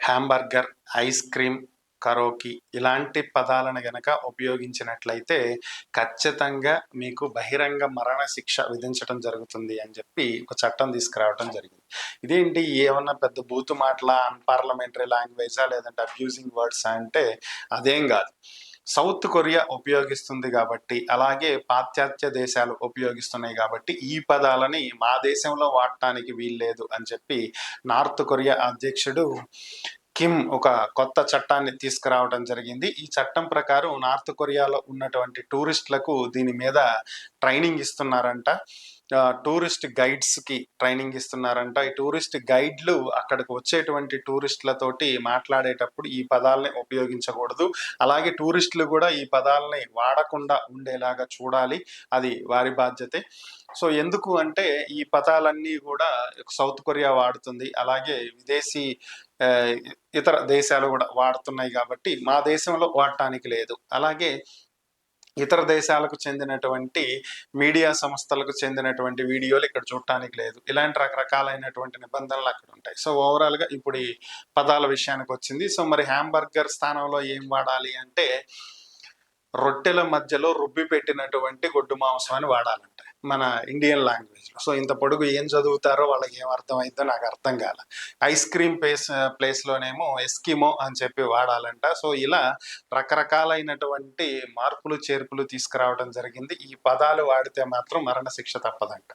Hamburger, ice cream, కరోకీ ఇలాంటి పదాలను గనక ఉపయోగించినట్లయితే ఖచ్చితంగా మీకు బహిరంగ మరణ శిక్ష విధించడం జరుగుతుంది అని చెప్పి ఒక చట్టం తీసుకురావడం జరిగింది. ఇదేంటి ఏమన్నా పెద్ద బూతు మాటలా, అన్‌పార్లమెంటరీ లాంగ్వేజా లేదంటే అబ్యూజింగ్ వర్డ్సా అంటే అదేం గాదు. సౌత్ కొరియా ఉపయోగిస్తుంది కాబట్టి, అలాగే పాశ్చాత్య దేశాలు ఉపయోగిస్తున్నాయి కాబట్టి ఈ పదాలని మా దేశంలో వాడటానికి వీల్లేదు అని చెప్పి నార్త్ కొరియా అధ్యక్షుడు కిమ్ ఒక కొత్త చట్టాన్ని తీసుకురావడం జరిగింది. ఈ చట్టం ప్రకారం నార్త్ కొరియాలో ఉన్నటువంటి టూరిస్టులకు దీని మీద ట్రైనింగ్ ఇస్తున్నారంట. టూరిస్ట్ గైడ్స్‌కి ట్రైనింగ్ ఇస్తున్నారంట. ఈ టూరిస్ట్ గైడ్‌లు అక్కడికి వచ్చేటువంటి టూరిస్టులతోటి మాట్లాడేటప్పుడు ఈ పదాలని ఉపయోగించకూడదు. అలాగే టూరిస్టులు కూడా ఈ పదాలని వాడకుండా ఉండేలాగా చూడాలి. అది వారి బాధ్యతే. సో ఎందుకు అంటే ఈ పదాలన్నీ కూడా సౌత్ కొరియా వాడుతుంది. అలాగే విదేశీ ఇతర దేశాలు కూడా వాడుతున్నాయి కాబట్టి మా దేశంలో వాడటానికి లేదు. అలాగే ఇతర దేశాలకు చెందినటువంటి మీడియా సంస్థలకు చెందినటువంటి వీడియోలు ఇక్కడ చూడటానికి లేదు. ఇలాంటి రకరకాలైనటువంటి నిబంధనలు అక్కడ ఉంటాయి. సో ఓవరాల్‌గా ఇప్పుడు ఈ పదాల విషయానికి వచ్చింది. సో మరి హ్యాంబర్గర్ స్థానంలో ఏం వాడాలి అంటే రొట్టెల మధ్యలో రుబ్బి పెట్టినటువంటి గొడ్డు మాంసం అని వాడాలంట మన ఇండియన్ లాంగ్వేజ్లో. సో ఇంత పొడుగు ఏం చదువుతారో వాళ్ళకి ఏం అర్థమైందో నాకు అర్థం కాల. ఐస్ క్రీమ్ ప్లేస్లోనేమో ఎస్కిమో అని చెప్పి వాడాలంట. సో ఇలా రకరకాలైనటువంటి మార్పులు చేర్పులు తీసుకురావడం జరిగింది. ఈ పదాలు వాడితే మాత్రం మరణశిక్ష తప్పదంట.